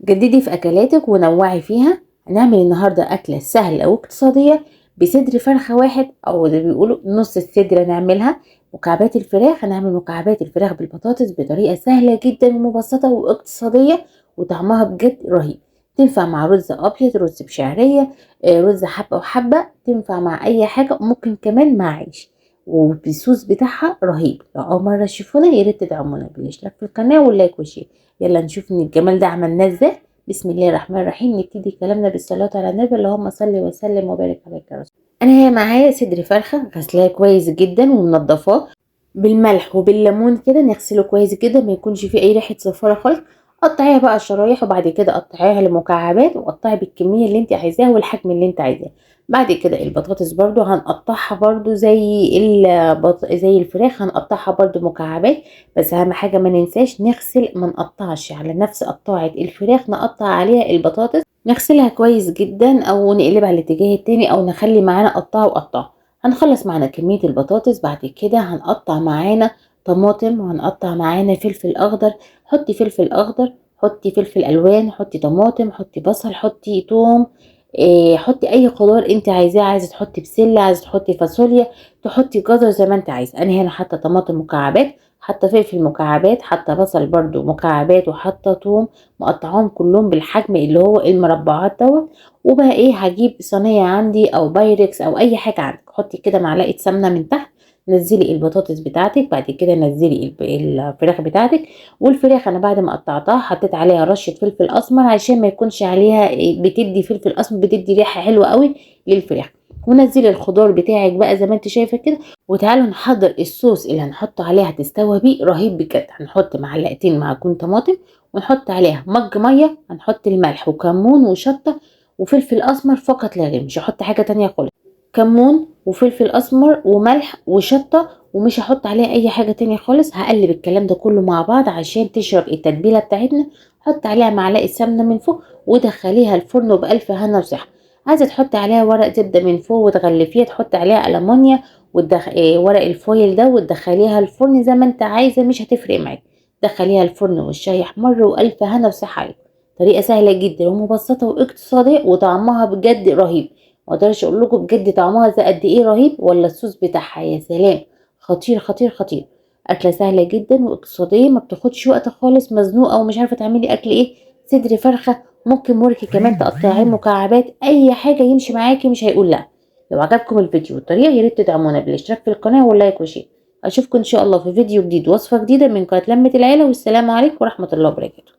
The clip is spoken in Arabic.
جددي في أكلاتك ونوعي فيها. هنعمل النهاردة أكلة سهلة واقتصادية بصدر فرخة واحد، أو زي بيقولوا نص الصدر نعملها. مكعبات الفراخ، هنعمل مكعبات الفراخ بالبطاطس بطريقة سهلة جدا ومبسطة واقتصادية، وطعمها بجد رهيب. تنفع مع رز أبيض، رز بشعرية، رز حبة وحبة، تنفع مع أي حاجة، ممكن كمان مع عيش. وبالصوص بتاعها رهيب. لو أول مرة تشوفونا ياريت تدعمونا بالاشتراك في القناة واللايك والشير. يلا نشوف من الجمال ده عملناه ازاي. بسم الله الرحمن الرحيم. نبتدي كلامنا بالصلاة على النبي، اللهم صل وسلم وبارك عليك يا رسول. انا هي معايا صدر فرخة غسلاه كويس جدا ومنضفاه بالملح وبالليمون كده. نغسله كويس جدا ما يكونش فيه اي ريحة زفارة خالص. قطعيها بقى شرايح، وبعد كده قطعيها لمكعبات، وقطعي بالكمية اللي انت عايزاها والحجم اللي انت عايزاه. بعد كده البطاطس برضو هنقطعها برضو زي الفراخ، هنقطعها برضو مكعبات. بس اهم حاجة ما ننساش نغسل، ما نقطعش على نفس قطاعة الفراخ نقطع عليها البطاطس. نغسلها كويس جدا او نقلبها الاتجاه التاني، او نخلي معانا قطعه وقطعه. هنخلص معانا كمية البطاطس. بعد كده هنقطع معانا طماطم، وهنقطع معانا فلفل اخضر. حطي فلفل اخضر، حطي فلفل الوان، حطي طماطم، حطي بصل، حطي توم. حطي اي خضار انت عايزاه. عايزه تحطي بسله، عايزه تحطي فاصوليا، تحطي جزر زي ما انت عايزه. انا هنا حاطه طماطم مكعبات، حاطه فلفل مكعبات، حاطه بصل برضو مكعبات، وحاطه توم. مقطعاهم كلهم بالحجم اللي هو المربعات دوت. وبقى ايه، هجيب صينيه عندي او بايركس او اي حاجه عندك، حطي كده معلقه سمنه من تحت. نزلي البطاطس بتاعتك، بعد كده نزلي الفراخ بتاعتك. والفراخ انا بعد ما قطعتها حطيت عليها رشه فلفل اسمر، عشان ما يكونش عليها بتدي فلفل اسمر، بتدي ريحه حلوه قوي للفراخ. ونزلي الخضار بتاعك بقى زي ما انت شايفه كده. وتعالوا نحضر الصوص اللي هنحط عليه هتستوى بيه رهيب بجد. هنحط معلقتين معجون طماطم، ونحط عليها مج ميه. هنحط الملح وكمون وشطه وفلفل اسمر فقط لا غير، مش هحط حاجه تانية خالص. كمون وفلفل اسمر وملح وشطه، ومش هحط عليها اي حاجه تانية خالص. هقلب الكلام ده كله مع بعض عشان تشرب التتبيله بتاعتنا. حط عليها معلقه سمنه من فوق، ودخليها الفرن بألف هنا وصحه. عايزه تحط عليها ورق زبده من فوق وتغلفيها، تحط عليها ألمونيا ورق الفويل ده، وتدخليها الفرن زي ما انت عايزه، مش هتفرق معاك. دخليها الفرن والشاي يحمر، والف هنا وصحه عليك. طريقه سهله جدا ومبسطه واقتصاديه، وطعمها بجد رهيب. ما اقدرش اقول لكم بجد طعمها زي قد ايه رهيب، ولا الصوص بتاعها يا سلام. خطير خطير خطير. اكله سهله جدا واقتصاديه، ما بتاخدش وقت خالص. مزنوقه ومش عارفه تعملي اكل ايه، صدر فرخه، ممكن مركي كمان تقطعيه مكعبات، اي حاجه يمشي معاكي مش هيقول لا. لو عجبكم الفيديو والطريقه ياريت تدعمونا بالاشتراك في القناه واللايك والشير. اشوفكم ان شاء الله في فيديو جديد، وصفه جديده من قناه لمة العيله. والسلام عليكم ورحمه الله وبركاته.